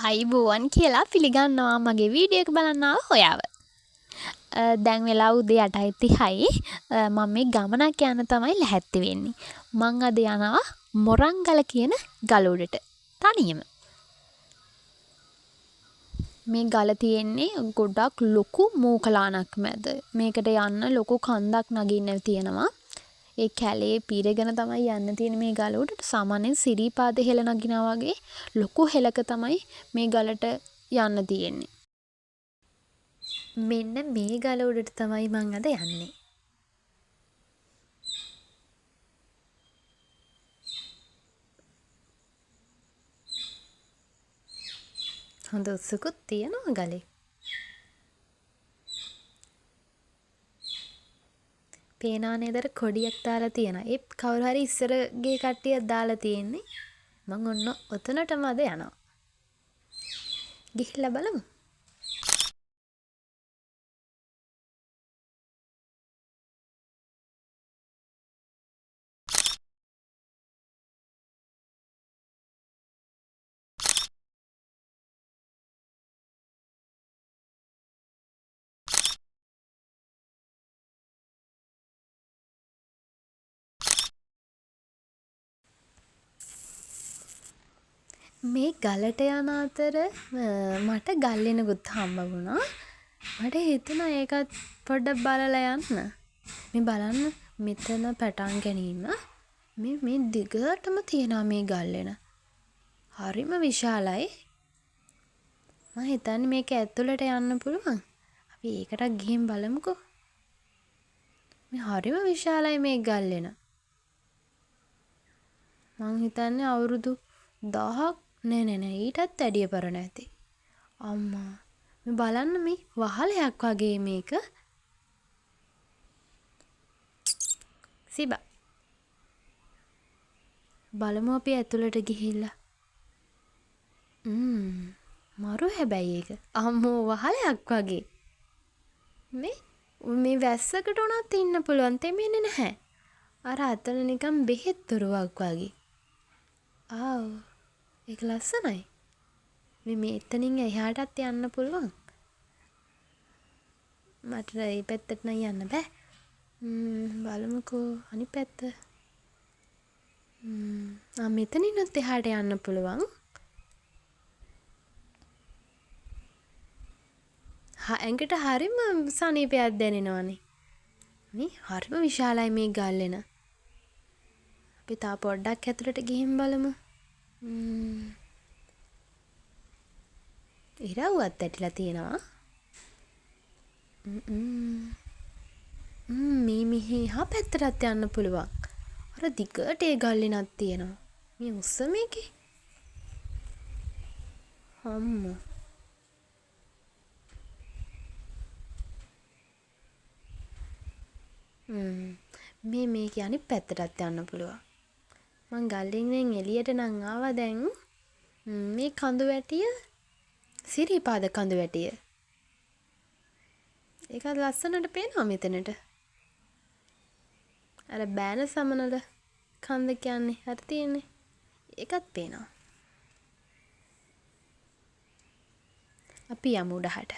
අයිබෝවන් කියලා පිළිගන්නවා මගේ වීඩියෝ එක බලන්න ආව හොයාව. දැන් වෙලාව උදේ 8:30යි. මම මේ ගමනක් යන්න තමයි ලැහැත්ති වෙන්නේ. මං අද යනවා මොරංගල කියන ගල උඩට. තනියම. මේ ගල තියෙන්නේ ගොඩක් ලොකු මූකලානක් මැද. මේකට යන්න ලොකු කන්දක් නගින්න තියෙනවා. ඒ කැලේ පීරගෙන තමයි යන්න තියෙන මේ ගල උඩට. සාමාන්‍යයෙන් සිරීපාද හෙල නගිනා වගේ ලොකු හෙලක තමයි මේ ගලට යන්න තියෙන්නේ. මෙන්න මේ ගල උඩට තමයි මං අද යන්නේ. හොඳ උස්සකුත් තියෙනවා ගලේ. පේනවා නේද කොඩියක් දාලා තියෙනවා. ඒ කවුරු හරි ඉස්සරගේ කට්ටියක් දාලා තියෙන්නේ. මං ඔන්න ඔතනටම අද යනවා. ගිහිල්ලා බලමු. මේ ගලට යන අතර මට ගල්ලෙනකුත් හම්බ වුණා. මට හිතුණා ඒකත් පොඩ්ඩක් බලලා යන්න. මේ බලන්න මෙතන පටන් ගැනීම මේ දිගටම තියෙනවා මේ ගල්ලෙන. හරිම විශාලයි. මම හිතන්නේ මේක ඇතුළට යන්න පුළුවන්. අපි ඒකට ගිහින් බලමුකෝ. මේ හරිම විශාලයි මේ ගල්ලෙන. මං හිතන්නේ අවුරුදු 1000ක් නෑ ඊටත් වැඩිය පරණ ඇති. අම්මා මේ බලන්න මේ වහලයක් වගේ මේක. සිබා බලමු අපි ඇතුළට ගිහිල්ලා. මරු හැබැයි ඒක. අම්මෝ වහලයක් වගේ. මේ වැස්සකට උනත් ඉන්න පුළුවන් තෙමෙන්නේ නැහැ. අර අතන නිකන් බෙහෙත් දොරුවක් වගේ. ආව් ඒක ලස්සනයි. මේ එතනින් එහාටත් යන්න පුළුවන්. මට මේ පැත්තට නම් යන්න බෑ. බලමුකෝ අනිත් පැත්ත. මෙතනිනුත් එහාට යන්න පුළුවන්. ඇඟට හරිම සනීපයක් දැනෙනවනේ. මේ හරිම විශාලයි මේ ගල්ලෙන. අපි තා පොඩ්ඩක් ඇතුළට ගිහින් බලමු. ඉරව්වත් ඇටිලා තියෙනවා. මේ මෙහි එහා පැත්තටත් යන්න පුළුවන්. අර දිගට ඒ ගල්ලෙනක් තියෙනවා. මේ උස්ස මේකේ. අම්මෝ. මේකේ අනිත් පැත්තටත් යන්න පුළුවන්. මං ගල්ලෙන් එළියට නම් ආවා දැන්. මේ කඳු වැටිය සිරිපාද කඳු වැටිය. ඒක ලස්සනට පේනවා මෙතනට. අර බෑන සමනල කන්ද කියන්නේ හරි තියෙන්නේ. ඒකත් පේනවා. අපි යමු උඩහට.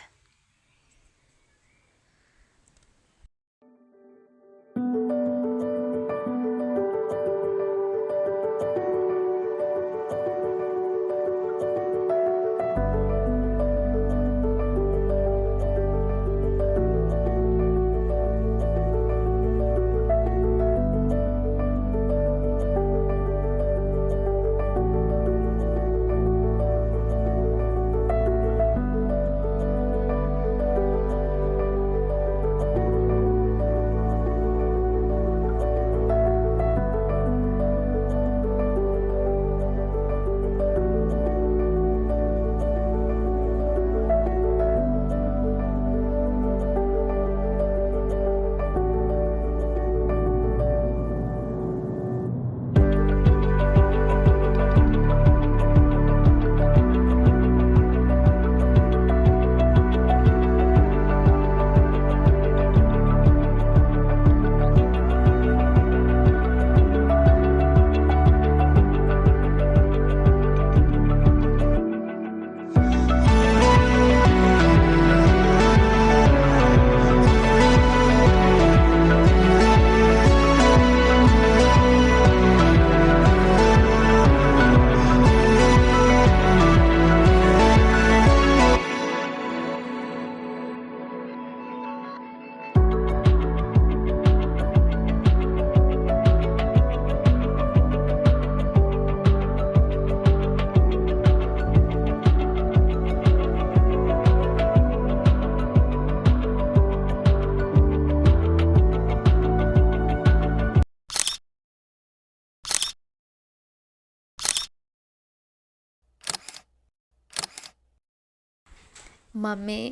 මම මේ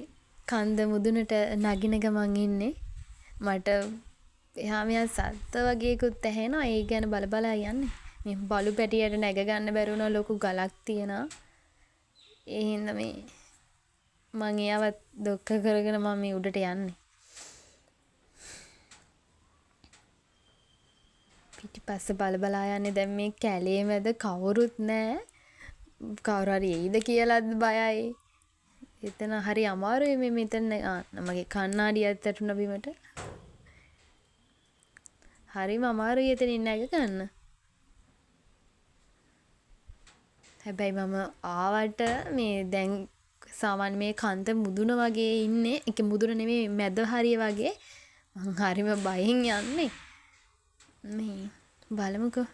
කන්ද මුදුනට නගින ගමන් ඉන්නේ. මට එහා මෙහා සද්ද වගේකුත් ඇහෙනවා. ඒ ගැන බල බලා යන්නේ. මේ බලු පැටියට නැග ගන්න බැරි වුණා ලොකු ගලක් තියෙනවා. ඒ හින්දා මේ මං එයාව දොක්ක කරගෙන මම මේ උඩට යන්නේ. පිටිපස්ස බල බලා යන්නේ. දැන් මේ කැලේ මැද කවුරුත් නැහැ. කවුරු හරි එයිද කියලාත් බයයි. එතන හරි අමාරුයි මේ මෙතන මගේ කණ්ණාඩියක් වැටුණා බිමට. හරිම අමාරුයි එතනින් නැග ගන්න. හැබැයි මම ආවට මේ දැන් සාමාන්‍ය මේ කන්ද මුදුන වගේ ඉන්නේ. ඒක මුදුන නෙමෙයි මැද හරිය වගේ. මං හරිම බයෙන් යන්නේ. මේ බලමුකෝ.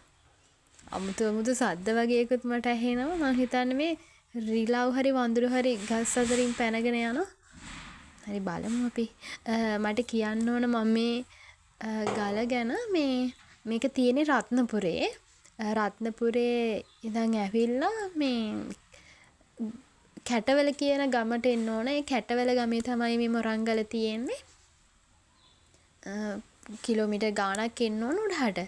අමුතු සද්ද වගේකුත් මට ඇහෙනවා. මං හිතන්නේ මේ රිලව් හරි වඳුරු හරි ගස් අතරින් පැනගෙන යනවා. හරි බලමු අපි. මට කියන්න ඕන මම මේ ගල ගැන මේක තියෙන්නේ රත්නපුරේ. රත්නපුරේ ඉඳන් ඇවිල්ලා මේ කැටවල කියන ගමට එන්න ඕන. ඒ කැටවල ගමේ තමයි මේ මොරංගල තියෙන්නේ. කිලෝමීටර් ගාණක් එන්න ඕන උඩහට.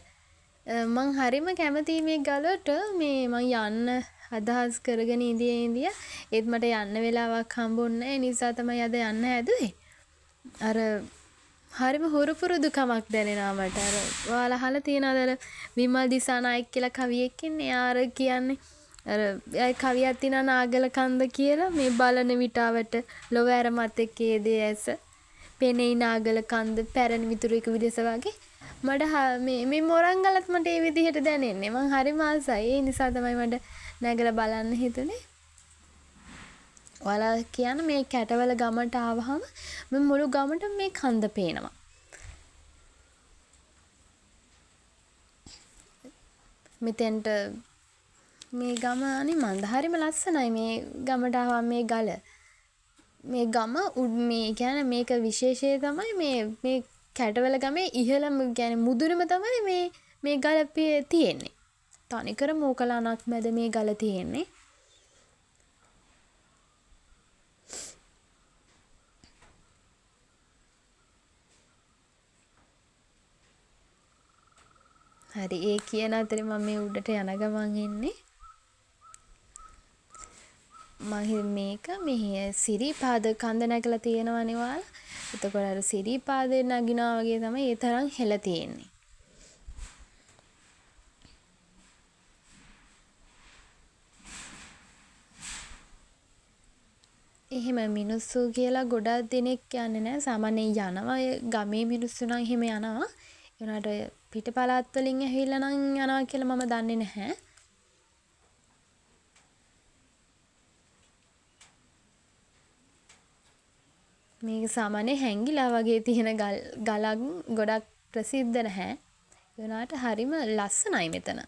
මං හරිම කැමතියි මේ ගලට. මේ මං යන්න අදහස් කරගෙන ඉඳිය ඒත් මට යන්න වෙලාවක් හම්බුන්නේ නැහැ. ඒ නිසා තමයි අද යන්න හැදුවේ. අර හරිම හුරු පුරුදුකමක් දැනෙනවා මට. අර ඔයාලා අහලා තියෙනවද අර විමල් දිසානායක කියලා කවියෙක් ඉන්නේ. එයා අර කියන්නේ අර ඒ කවියක් තියෙනවා නාගල කන්ද කියලා. මේ බලන විටාවට ලොව ඇර මතකයේ දේ ඇස පෙනෙයි නාගල කන්ද පැරණි මිතුරෙක විදෙස වගේ. මට මේ මොරංගලත් මට ඒ විදිහට දැනෙන්නේ. මං හරිම ආසයි. ඒ නිසා තමයි මට නැගලා බලන්න හිතුනේ. ඔයාලා කියන මේ කැටවල ගමට ආවහම මේ මුළු ගමට මේ කන්ද පේනවා. මෙතෙන්ට මේ ගම අනිමන්ද හරිම ලස්සනයි. මේ ගමට ආවම මේ ගල මේ ගම මේ කියන්නේ මේක විශේෂය තමයි මේ කැටවල ගමේ ඉහළම කියන්නේ මුදුනම තමයි මේ ගල තියෙන්නේ. තනිකර මෝකලානක් මැද මේ ගල තියෙන්නේ. හරි ඒ කියන අතරේ මම මේ උඩට යන ගමන් ඉන්නේ. මේක මේ සිරිපාද කන්ද නැගලා තියෙනවනේ ඔයාලා. එතකොට අර සිරිපාදේ නගිනවා වගේ තමයි ඒ තරම් හෙල තියෙන්නේ. එහෙම මිනිස්සු කියලා ගොඩක් දෙනෙක් යන්නේ නැහැ. සාමාන්‍යයෙන් යනවා ගමේ මිනිස්සු නම් එහෙම යනවා. ඒ වුණාට පිට පළාත් වලින් ඇවිල්ලා නම් යනවා කියලා මම දන්නේ නැහැ. මේක සාමාන්‍ය හැංගිලා වගේ තියෙන ගලක් ගොඩක් ප්‍රසිද්ධ නැහැ. ඒ වුණාට හරිම ලස්සනයි මෙතන.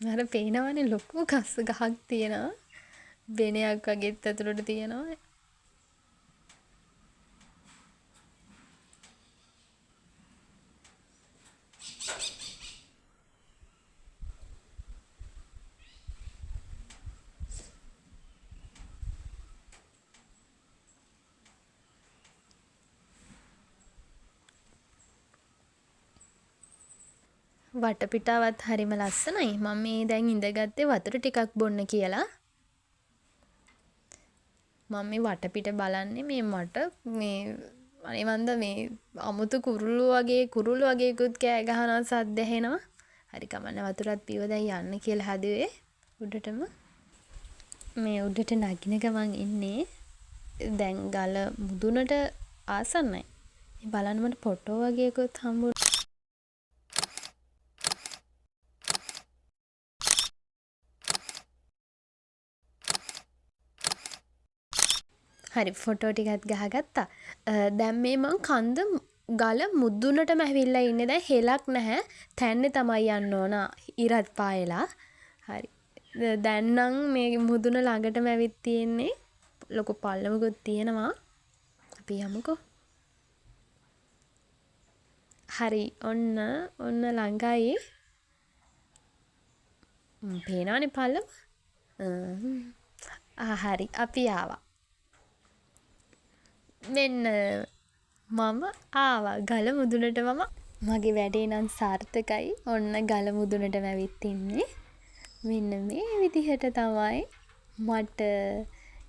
අර පේනවනේ ලොකු කස් ගහක් තියෙනවා. බෙනයක් වගේත් ඇතුළට තියෙනවා. වටපිටාවත් හරිම ලස්සනයි. මම මේ දැන් ඉඳගත්තේ වතුර ටිකක් බොන්න කියලා. මම මේ වටපිට බලන්නේ මේ මට මේ අනේ මන්ද මේ අමුතු කුරුල්ලෝ වගේකුත් කෑ ගහනවා සද්ද ඇහෙනවා. හරි කමන්න වතුරත් පීව දැන් යන්න කියලා හදුවේ උඩටම. මේ උඩට නගින ගමන් ඉන්නේ. දැන් ගල මුදුනට ආසන්නයි. බලන්න මට ෆොටෝ වගේකුත් හම්බුනේ. හරි ෆොටෝ ටිකත් ගහගත්තා. දැන් මේ මං කන්ද ගල මුදුනටම ඇවිල්ලා ඉන්නේ. දැන් හෙලක් නැහැ. තැන්නේ තමයි යන්න ඕන ඉරත් පායලා. හරි. දැන් නම් මේ මුදුන ළඟටම ඇවිත් තියෙන්නේ. ලොකු පල්ලමකුත් තියෙනවා. අපි යමුකෝ. හරි ඔන්න ළඟයි. පේනවනේ පල්ලම. හරි අපි ආවා. මෙන්න මම ආවා ගල මුදුනට මම. මගේ වැඩේ නම් සාර්ථකයි. ඔන්න ගල මුදුනටම ඇවිත් ඉන්නේ. මෙන්න මේ විදිහට තමයි මට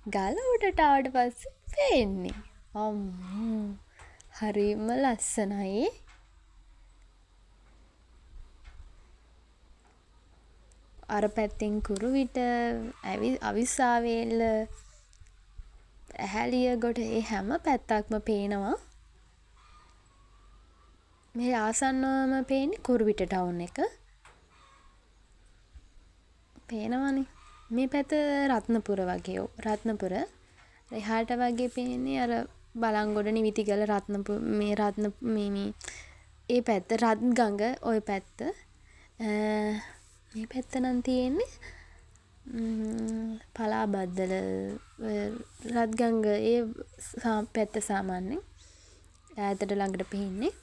ගල උඩට ආවට පස්සේ පේන්නේ. අම්මෝ හරිම ලස්සනයි. අර පැත්තෙන් කුරුවිට අවිස්සාවේල්ල ඇහැලියගොඩ ඒ හැම පැත්තක්ම පේනවා. මේ ආසන්නවම පේන්නේ කුරුවිට ටවුන් එක. පේනවනේ. මේ පැත්ත රත්නපුර වගේ. රත්නපුර. එහාට වගේ පේන්නේ අර බලංගොඩ නිවිතිගල ඒ පැත්ත රත්ගඟ ওই පැත්ත. මේ පැත්ත නම් තියෙන්නේ පලාබද්දල රත්ගංග ඒ පැත්ත සාමාන්‍යයෙන් ඈතට ළඟට පේන්නේ.